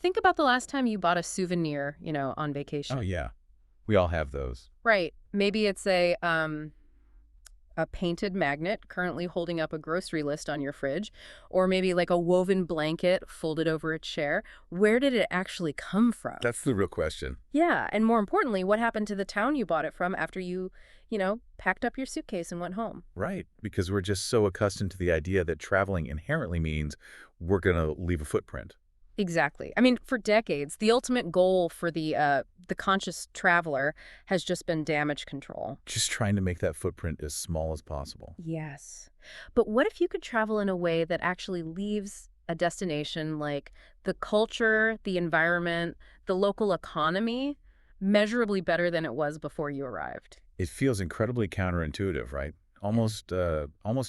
think about the last time you bought a souvenir, on Oh, vacation. yeah. We all have those. Right. Maybe it's a painted magnet currently holding up a grocery list on your fridge, or maybe like a woven blanket folded over a chair. Where did it actually come from? That's the real question. Yeah, and more importantly, what happened to the town you bought it from after you packed up your suitcase and went home? Right. Because we're just so accustomed to the idea that traveling inherently means we're going to leave a footprint. Exactly. I mean, for decades, the ultimate goal for the conscious traveler has just been damage control. Just trying to make that footprint as small as possible. Yes. But what if you could travel in a way that actually leaves a destination like the culture, the environment, the local economy measurably better than it was before you arrived? It feels incredibly counterintuitive, right? Almost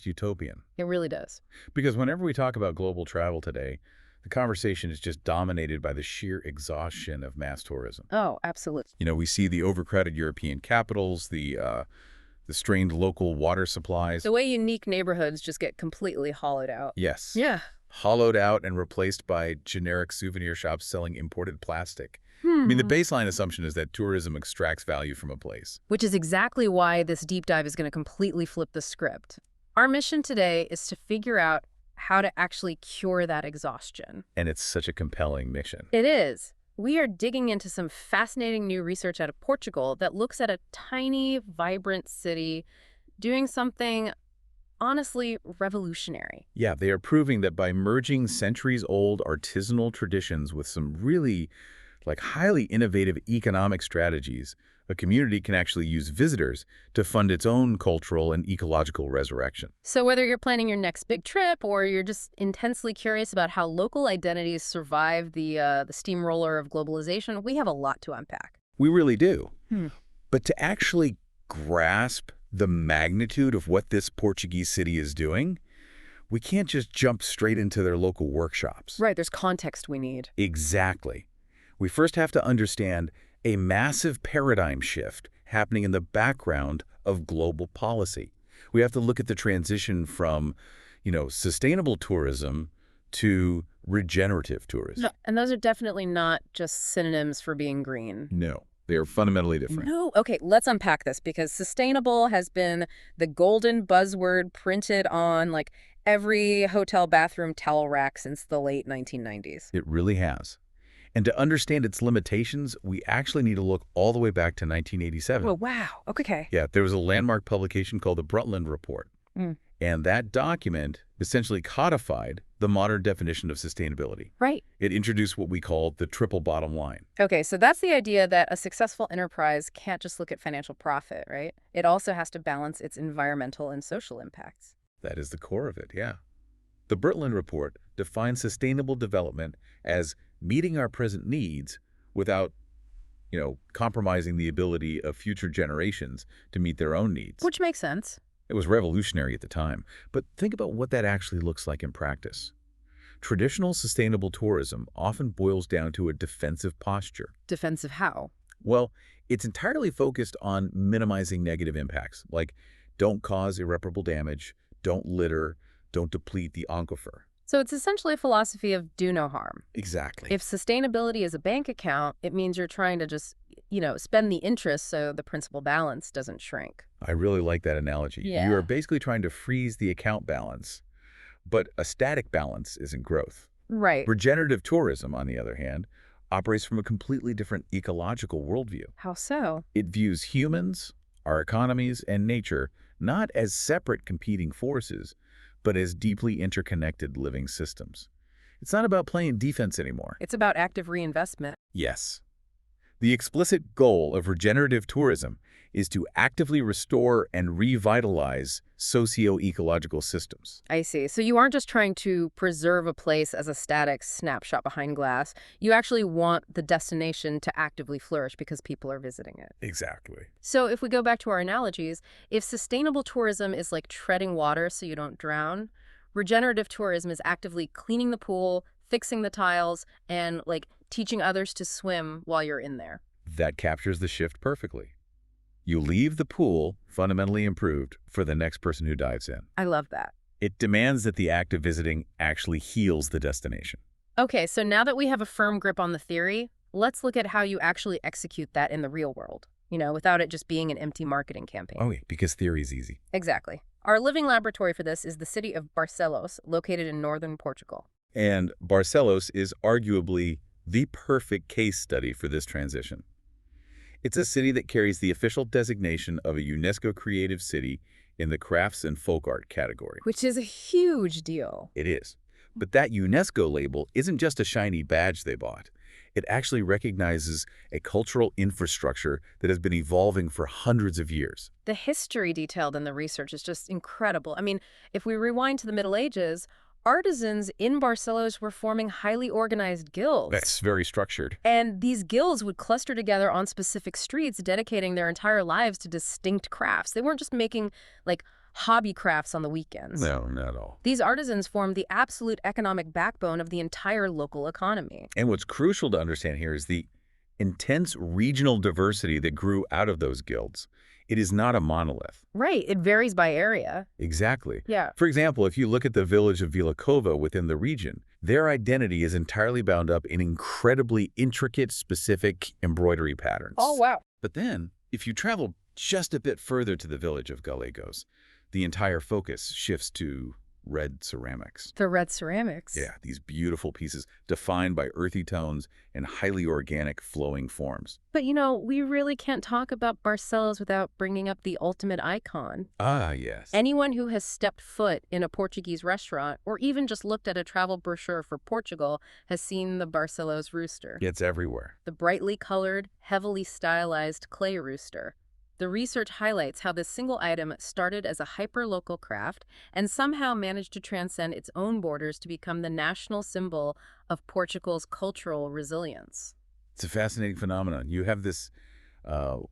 utopian. It really does. Because whenever we talk about global travel today, the conversation is just dominated by the sheer exhaustion of mass tourism. Oh, absolutely. We see the overcrowded European capitals, the strained local water supplies. The way unique neighborhoods just get completely hollowed out. Yes. Yeah. Hollowed out and replaced by generic souvenir shops selling imported plastic. I mean, the baseline assumption is that tourism extracts value from a place. Which is exactly why this deep dive is going to completely flip the script. Our mission today is to figure out how to actually cure that exhaustion. And it's such a compelling mission. It is. We are digging into some fascinating new research out of Portugal that looks at a tiny, vibrant city doing something honestly revolutionary. Yeah, they are proving that by merging centuries-old artisanal traditions with some really, highly innovative economic strategies, a community can actually use visitors to fund its own cultural and ecological resurrection. So whether you're planning your next big trip or you're just intensely curious about how local identities survive the steamroller of globalization, we have a lot to unpack. We really do. But to actually grasp the magnitude of what this Portuguese city is doing, we can't just jump straight into their local workshops. Right, there's context we need. Exactly. We first have to understand a massive paradigm shift happening in the background of global policy. We have to look at the transition from, sustainable tourism to regenerative tourism. No, and those are definitely not just synonyms for being green. No, they are fundamentally different. No. Okay, let's unpack this because sustainable has been the golden buzzword printed on every hotel bathroom towel rack since the late 1990s. It really has. And to understand its limitations, we actually need to look all the way back to 1987. Oh, wow. Okay. Yeah, there was a landmark publication called the Brundtland Report. And that document essentially codified the modern definition of sustainability. Right. It introduced what we call the triple bottom line. Okay, so that's the idea that a successful enterprise can't just look at financial profit, right? It also has to balance its environmental and social impacts. That is the core of it, yeah. The Brundtland Report defines sustainable development as meeting our present needs without, compromising the ability of future generations to meet their own needs. Which makes sense. It was revolutionary at the time, but think about what that actually looks like in practice. Traditional sustainable tourism often boils down to a defensive posture. Defensive how? Well, it's entirely focused on minimizing negative impacts, like don't cause irreparable damage, don't litter, don't deplete the aquifer. So it's essentially a philosophy of do no harm. Exactly. If sustainability is a bank account, it means you're trying to just, spend the interest so the principal balance doesn't shrink. I really like that analogy. Yeah. You are basically trying to freeze the account balance, but a static balance isn't growth. Right. Regenerative tourism, on the other hand, operates from a completely different ecological worldview. How so? It views humans, our economies, and nature not as separate competing forces, but as deeply interconnected living systems. It's not about playing defense anymore. It's about active reinvestment. Yes. The explicit goal of regenerative tourism is to actively restore and revitalize socio-ecological systems. I see. So you aren't just trying to preserve a place as a static snapshot behind glass. You actually want the destination to actively flourish because people are visiting it. Exactly. So if we go back to our analogies, if sustainable tourism is like treading water so you don't drown, regenerative tourism is actively cleaning the pool, fixing the tiles, and teaching others to swim while you're in there. That captures the shift perfectly. You leave the pool fundamentally improved for the next person who dives in. I love that. It demands that the act of visiting actually heals the destination. Okay, so now that we have a firm grip on the theory, let's look at how you actually execute that in the real world, without it just being an empty marketing campaign. Oh, yeah, because theory is easy. Exactly. Our living laboratory for this is the city of Barcelos, located in northern Portugal. And Barcelos is arguably the perfect case study for this transition. It's a city that carries the official designation of a UNESCO Creative City in the crafts and folk art category. Which is a huge deal. It is. But that UNESCO label isn't just a shiny badge they bought. It actually recognizes a cultural infrastructure that has been evolving for hundreds of years. The history detailed in the research is just incredible. I mean, if we rewind to the Middle Ages, artisans in Barcelos were forming highly organized guilds. That's very structured. And these guilds would cluster together on specific streets, dedicating their entire lives to distinct crafts. They weren't just making, like, hobby crafts on the weekends. No, not at all. These artisans formed the absolute economic backbone of the entire local economy. And what's crucial to understand here is the intense regional diversity that grew out of those guilds. It is not a monolith. Right. It varies by area. Exactly. Yeah. For example, if you look at the village of Vilakova within the region, their identity is entirely bound up in incredibly intricate, specific embroidery patterns. Oh, wow. But then, if you travel just a bit further to the village of Gallegos, the entire focus shifts to red ceramics. The red ceramics. Yeah, these beautiful pieces defined by earthy tones and highly organic flowing forms. But, we really can't talk about Barcelos without bringing up the ultimate icon. Ah, yes. Anyone who has stepped foot in a Portuguese restaurant or even just looked at a travel brochure for Portugal has seen the Barcelos Rooster. It's everywhere. The brightly colored, heavily stylized clay rooster. The research highlights how this single item started as a hyper-local craft and somehow managed to transcend its own borders to become the national symbol of Portugal's cultural resilience. It's a fascinating phenomenon. You have this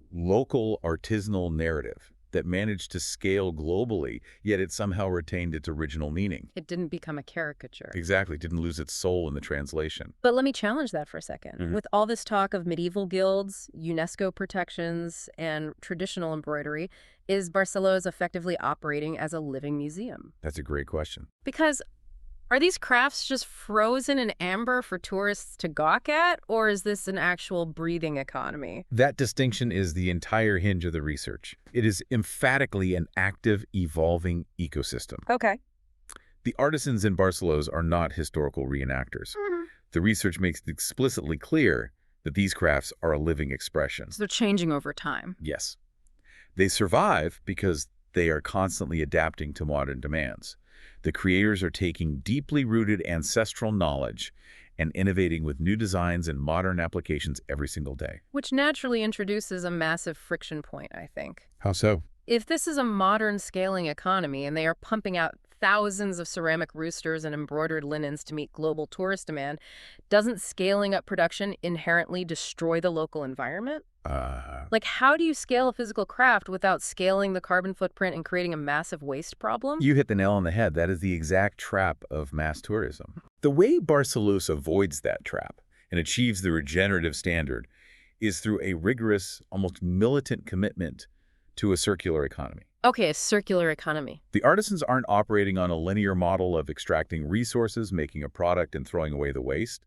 local artisanal narrative that managed to scale globally, yet it somehow retained its original meaning. It didn't become a caricature. Exactly. Didn't lose its soul in the translation. But let me challenge that for a second. Mhm. With all this talk of medieval guilds, UNESCO protections, and traditional embroidery, is Barcelos effectively operating as a living museum? That's a great question. Because are these crafts just frozen in amber for tourists to gawk at, or is this an actual breathing economy? That distinction is the entire hinge of the research. It is emphatically an active, evolving ecosystem. Okay. The artisans in Barcelos are not historical reenactors. The research makes it explicitly clear that these crafts are a living expression. So they're changing over time. Yes. They survive because they are constantly adapting to modern demands. The creators are taking deeply rooted ancestral knowledge and innovating with new designs and modern applications every single day. Which naturally introduces a massive friction point, I think. How so? If this is a modern scaling economy and they are pumping out thousands of ceramic roosters and embroidered linens to meet global tourist demand, doesn't scaling up production inherently destroy the local environment? Like, how do you scale a physical craft without scaling the carbon footprint and creating a massive waste problem? You hit the nail on the head. That is the exact trap of mass tourism. The way Barcelos avoids that trap and achieves the regenerative standard is through a rigorous, almost militant commitment to a circular economy. Okay, a circular economy. The artisans aren't operating on a linear model of extracting resources, making a product, and throwing away the waste.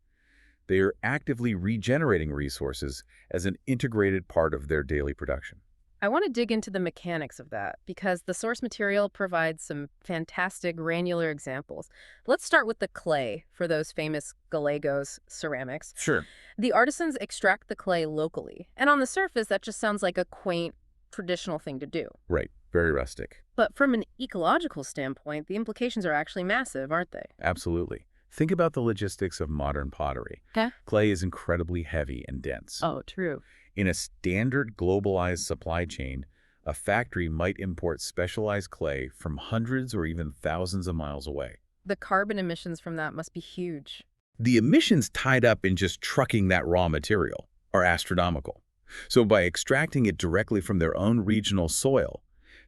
They are actively regenerating resources as an integrated part of their daily production. I want to dig into the mechanics of that because the source material provides some fantastic granular examples. Let's start with the clay for those famous Gallegos ceramics. Sure. The artisans extract the clay locally, and on the surface, that just sounds like a quaint, traditional thing to do. Right. Very rustic. But from an ecological standpoint, the implications are actually massive, aren't they? Absolutely. Think about the logistics of modern pottery. Okay. Clay is incredibly heavy and dense. Oh, true. In a standard globalized supply chain, a factory might import specialized clay from hundreds or even thousands of miles away. The carbon emissions from that must be huge. The emissions tied up in just trucking that raw material are astronomical. So by extracting it directly from their own regional soil,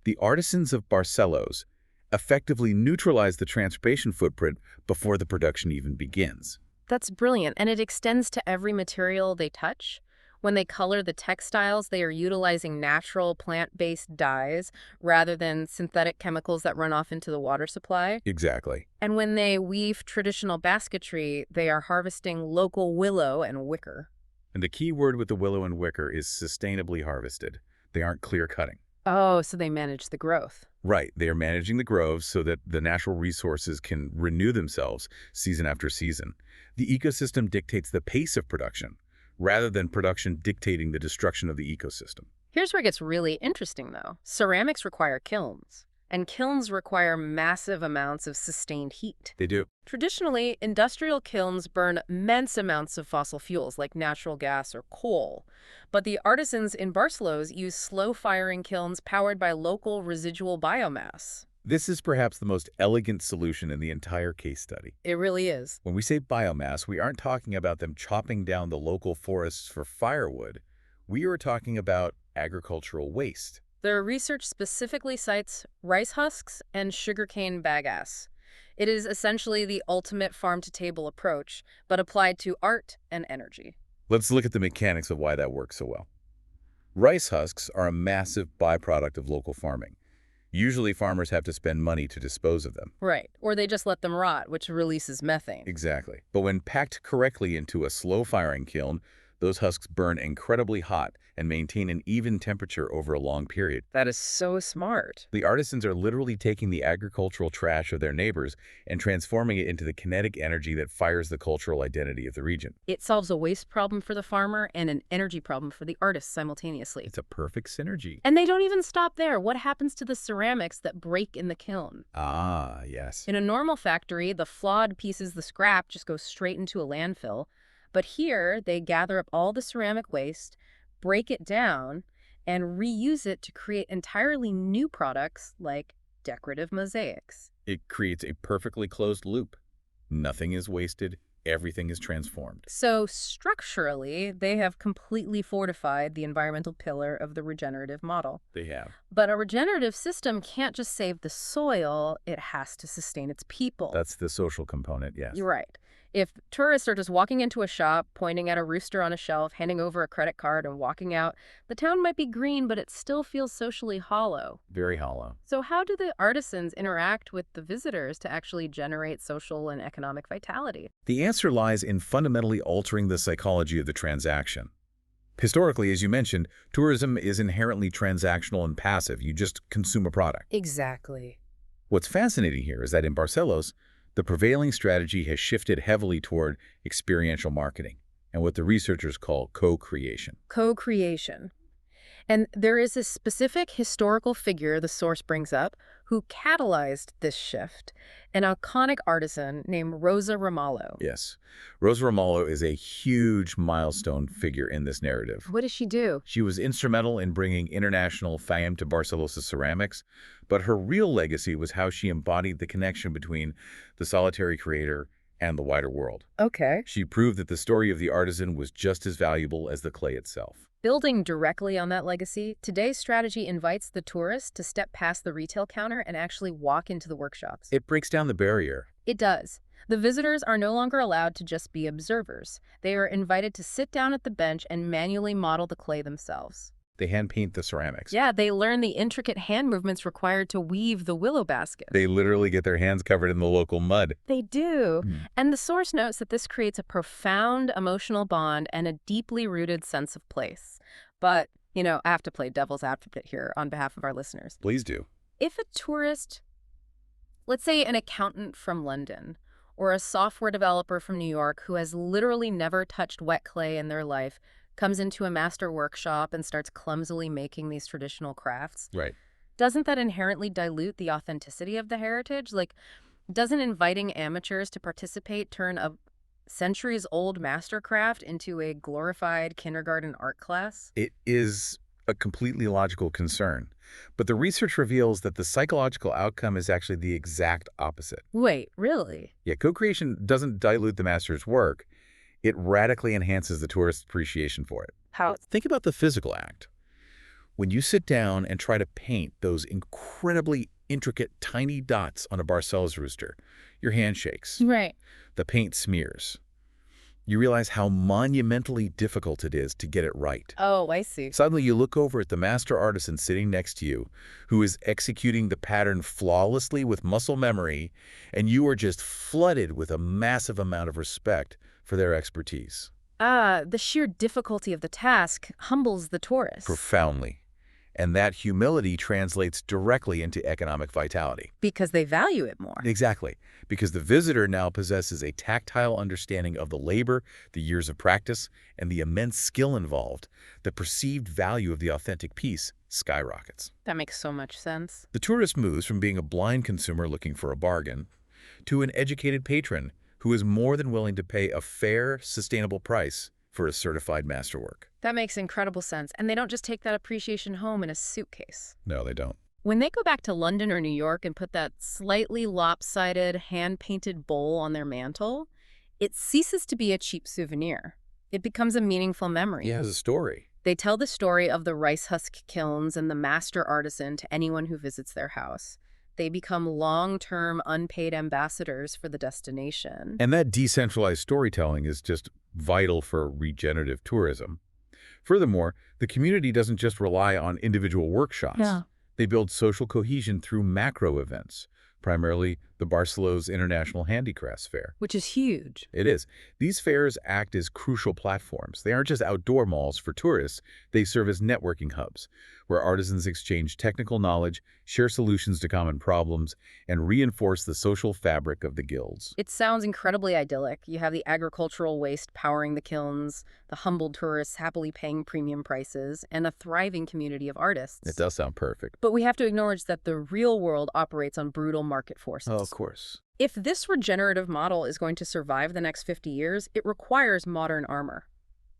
the artisans of Barcelos effectively neutralize the transportation footprint before the production even begins. That's brilliant, and it extends to every material they touch. When they color the textiles, they are utilizing natural plant-based dyes rather than synthetic chemicals that run off into the water supply. Exactly. And when they weave traditional basketry, they are harvesting local willow and wicker. And the key word with the willow and wicker is sustainably harvested. They aren't clear-cutting. Oh, so they manage the growth. Right. They are managing the groves so that the natural resources can renew themselves season after season. The ecosystem dictates the pace of production, rather than production dictating the destruction of the ecosystem. Here's where it gets really interesting, though. Ceramics require kilns, and kilns require massive amounts of sustained heat. They do. Traditionally, industrial kilns burn immense amounts of fossil fuels like natural gas or coal. But the artisans in Barcelos use slow-firing kilns powered by local residual biomass. This is perhaps the most elegant solution in the entire case study. It really is. When we say biomass, we aren't talking about them chopping down the local forests for firewood. We are talking about agricultural waste. Their research specifically cites rice husks and sugarcane bagasse. It is essentially the ultimate farm-to-table approach, but applied to art and energy. Let's look at the mechanics of why that works so well. Rice husks are a massive byproduct of local farming. Usually farmers have to spend money to dispose of them. Right, or they just let them rot, which releases methane. Exactly. But when packed correctly into a slow-firing kiln, those husks burn incredibly hot and maintain an even temperature over a long period. That is so smart. The artisans are literally taking the agricultural trash of their neighbors and transforming it into the kinetic energy that fires the cultural identity of the region. It solves a waste problem for the farmer and an energy problem for the artist simultaneously. It's a perfect synergy. And they don't even stop there. What happens to the ceramics that break in the kiln? Ah, yes. In a normal factory, the flawed pieces, the scrap, just go straight into a landfill. But here, they gather up all the ceramic waste, break it down, and reuse it to create entirely new products like decorative mosaics. It creates a perfectly closed loop. Nothing is wasted. Everything is transformed. So structurally, they have completely fortified the environmental pillar of the regenerative model. They have. But a regenerative system can't just save the soil, it has to sustain its people. That's the social component, yes. You're right. If tourists are just walking into a shop, pointing at a rooster on a shelf, handing over a credit card, and walking out, the town might be green, but it still feels socially hollow. Very hollow. So how do the artisans interact with the visitors to actually generate social and economic vitality? The answer lies in fundamentally altering the psychology of the transaction. Historically, as you mentioned, tourism is inherently transactional and passive. You just consume a product. Exactly. What's fascinating here is that in Barcelos, the prevailing strategy has shifted heavily toward experiential marketing and what the researchers call co-creation. Co-creation. And there is a specific historical figure the source brings up who catalyzed this shift, an iconic artisan named Rosa Ramallo. Yes. Rosa Ramallo is a huge milestone figure in this narrative. What does she do? She was instrumental in bringing international fame to Barcelos' ceramics, but her real legacy was how she embodied the connection between the solitary creator and the wider world. Okay. She proved that the story of the artisan was just as valuable as the clay itself. Building directly on that legacy, today's strategy invites the tourist to step past the retail counter and actually walk into the workshops. It breaks down the barrier. It does. The visitors are no longer allowed to just be observers. They are invited to sit down at the bench and manually model the clay themselves. They hand paint the ceramics. Yeah, they learn the intricate hand movements required to weave the willow basket. They literally get their hands covered in the local mud. They do. Mm. And the source notes that this creates a profound emotional bond and a deeply rooted sense of place. But, I have to play devil's advocate here on behalf of our listeners. Please do. If a tourist, let's say an accountant from London, or a software developer from New York who has literally never touched wet clay in their life, comes into a master workshop and starts clumsily making these traditional crafts, Right. doesn't that inherently dilute the authenticity of the heritage? Like, doesn't inviting amateurs to participate turn a centuries-old mastercraft into a glorified kindergarten art class? It is a completely logical concern. But the research reveals that the psychological outcome is actually the exact opposite. Wait, really? Yeah, co-creation doesn't dilute the master's work. It radically enhances the tourist's appreciation for it. How? Think about the physical act. When you sit down and try to paint those incredibly intricate tiny dots on a Barcelos rooster, your hand shakes. Right. The paint smears. You realize how monumentally difficult it is to get it right. Oh, I see. Suddenly, you look over at the master artisan sitting next to you, who is executing the pattern flawlessly with muscle memory, and you are just flooded with a massive amount of respect for their expertise. Ah, the sheer difficulty of the task humbles the tourists. Profoundly. And that humility translates directly into economic vitality. Because they value it more. Exactly, because the visitor now possesses a tactile understanding of the labor, the years of practice, and the immense skill involved. The perceived value of the authentic piece skyrockets. That makes so much sense. The tourist moves from being a blind consumer looking for a bargain to an educated patron who is more than willing to pay a fair, sustainable price for a certified masterwork. That makes incredible sense. And they don't just take that appreciation home in a suitcase. No, they don't. When they go back to London or New York and put that slightly lopsided, hand-painted bowl on their mantle, it ceases to be a cheap souvenir. It becomes a meaningful memory. It has a story. They tell the story of the rice husk kilns and the master artisan to anyone who visits their house. They become long-term unpaid ambassadors for the destination. And that decentralized storytelling is just vital for regenerative tourism. Furthermore, the community doesn't just rely on individual workshops. Yeah. They build social cohesion through macro events, primarily the Barcelos International Handicrafts Fair. Which is huge. It is. These fairs act as crucial platforms. They aren't just outdoor malls for tourists. They serve as networking hubs, where artisans exchange technical knowledge, share solutions to common problems, and reinforce the social fabric of the guilds. It sounds incredibly idyllic. You have the agricultural waste powering the kilns, the humble tourists happily paying premium prices, and a thriving community of artists. It does sound perfect. But we have to acknowledge that the real world operates on brutal market forces. Oh, of course. If this regenerative model is going to survive the next 50 years, it requires modern armor.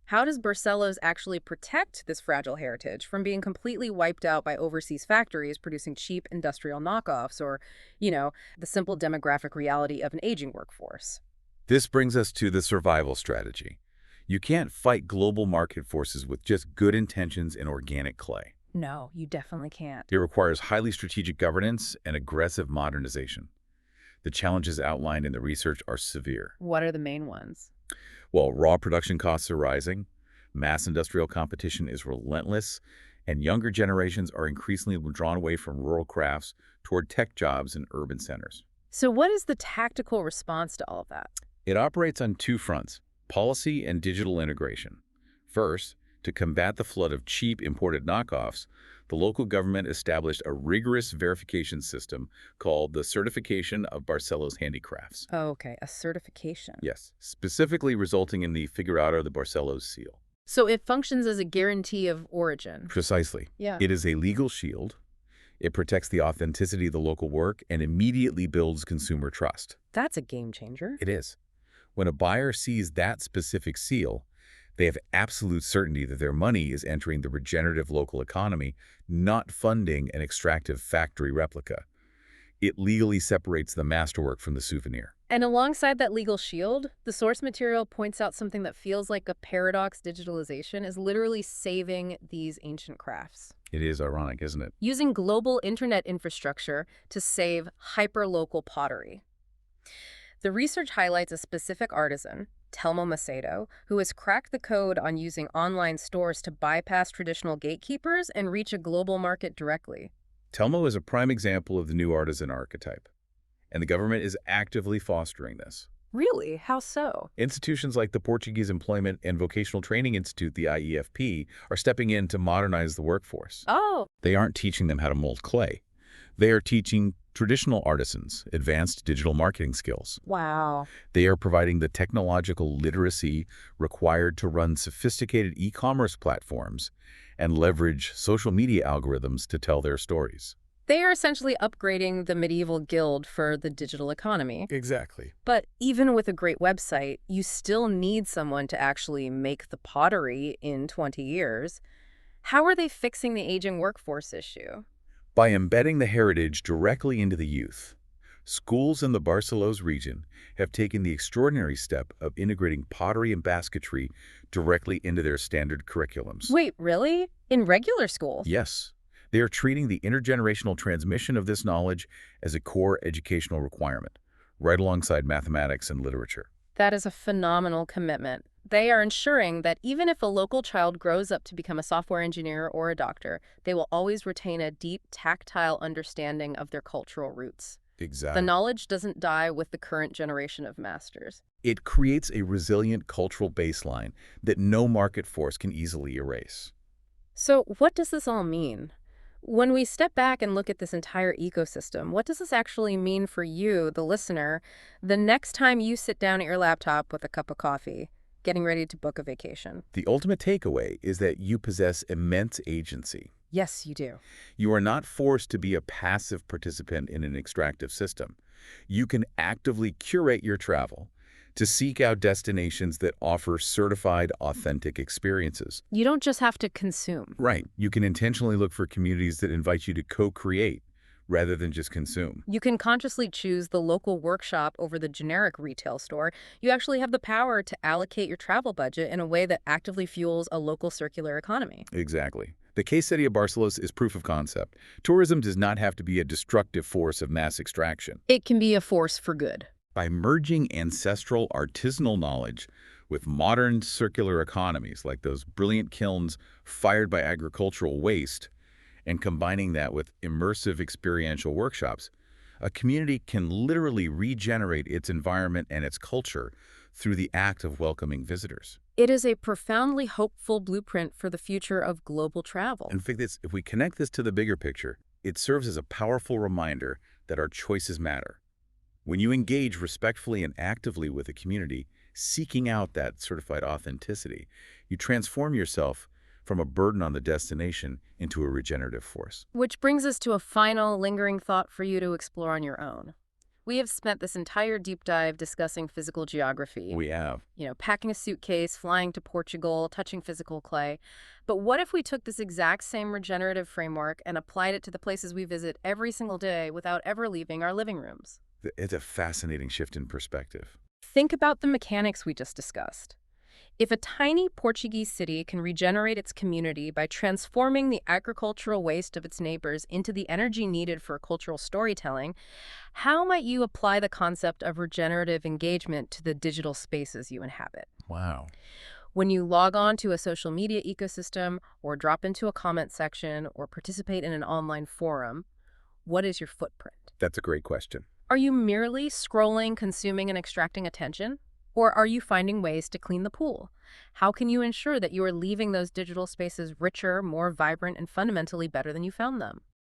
How does Barcelos actually protect this fragile heritage from being completely wiped out by overseas factories producing cheap industrial knockoffs or, the simple demographic reality of an aging workforce? This brings us to the survival strategy. You can't fight global market forces with just good intentions and organic clay. No, you definitely can't. It requires highly strategic governance and aggressive modernization. The challenges outlined in the research are severe. What are the main ones? Well, raw production costs are rising, mass industrial competition is relentless, and younger generations are increasingly drawn away from rural crafts toward tech jobs in urban centers. So what is the tactical response to all of that? It operates on two fronts, policy and digital integration. First, to combat the flood of cheap imported knockoffs, the local government established a rigorous verification system called the Certification of Barcelos Handicrafts. Oh, okay, a certification. Yes, specifically resulting in the Figurado de Barcelos seal. So it functions as a guarantee of origin. Precisely. Yeah. It is a legal shield. It protects the authenticity of the local work and immediately builds consumer trust. That's a game changer. It is. When a buyer sees that specific seal, they have absolute certainty that their money is entering the regenerative local economy, not funding an extractive factory replica. It legally separates the masterwork from the souvenir. And alongside that legal shield, the source material points out something that feels like a paradox. Digitalisation is literally saving these ancient crafts. It is ironic, isn't it? Using global internet infrastructure to save hyper-local pottery. The research highlights a specific artisan, Telmo Macedo, who has cracked the code on using online stores to bypass traditional gatekeepers and reach a global market directly. Telmo is a prime example of the new artisan archetype, and the government is actively fostering this. Really? How so? Institutions like the Portuguese Employment and Vocational Training Institute, the IEFP, are stepping in to modernize the workforce. Oh. They aren't teaching them how to mold clay. They are teaching traditional artisans advanced digital marketing skills. Wow. They are providing the technological literacy required to run sophisticated e-commerce platforms and leverage social media algorithms to tell their stories. They are essentially upgrading the medieval guild for the digital economy. Exactly. But even with a great website, you still need someone to actually make the pottery in 20 years. How are they fixing the aging workforce issue? By embedding the heritage directly into the youth, schools in the Barcelos region have taken the extraordinary step of integrating pottery and basketry directly into their standard curriculums. Wait, really? In regular schools? Yes. They are treating the intergenerational transmission of this knowledge as a core educational requirement, right alongside mathematics and literature. That is a phenomenal commitment. They are ensuring that even if a local child grows up to become a software engineer or a doctor, they will always retain a deep, tactile understanding of their cultural roots. The Exactly. knowledge doesn't die with the current generation of masters. It creates a resilient cultural baseline that no market force can easily erase. So, what does this all mean? When we step back and look at this entire ecosystem, what does this actually mean for you, the listener, the next time you sit down at your laptop with a cup of coffee, getting ready to book a vacation? The ultimate takeaway is that you possess immense agency. Yes, you do. You are not forced to be a passive participant in an extractive system. You can actively curate your travel to seek out destinations that offer certified, authentic experiences. You don't just have to consume. Right. You can intentionally look for communities that invite you to co-create rather than just consume. You can consciously choose the local workshop over the generic retail store. You actually have the power to allocate your travel budget in a way that actively fuels a local circular economy. Exactly. The case study of Barcelos is proof of concept. Tourism does not have to be a destructive force of mass extraction. It can be a force for good. By merging ancestral artisanal knowledge with modern circular economies like those brilliant kilns fired by agricultural waste and combining that with immersive experiential workshops, a community can literally regenerate its environment and its culture through the act of welcoming visitors. It is a profoundly hopeful blueprint for the future of global travel. In fact, if we connect this to the bigger picture, it serves as a powerful reminder that our choices matter. When you engage respectfully and actively with a community, seeking out that certified authenticity, you transform yourself from a burden on the destination into a regenerative force. Which brings us to a final lingering thought for you to explore on your own. We have spent this entire deep dive discussing physical geography. We have. Packing a suitcase, flying to Portugal, touching physical clay. But what if we took this exact same regenerative framework and applied it to the places we visit every single day without ever leaving our living rooms? It's a fascinating shift in perspective. Think about the mechanics we just discussed. If a tiny Portuguese city can regenerate its community by transforming the agricultural waste of its neighbors into the energy needed for cultural storytelling, how might you apply the concept of regenerative engagement to the digital spaces you inhabit? Wow. When you log on to a social media ecosystem, or drop into a comment section, or participate in an online forum, what is your footprint? That's a great question. Are you merely scrolling, consuming, and extracting attention? Or are you finding ways to clean the pool? How can you ensure that you are leaving those digital spaces richer, more vibrant, and fundamentally better than you found them?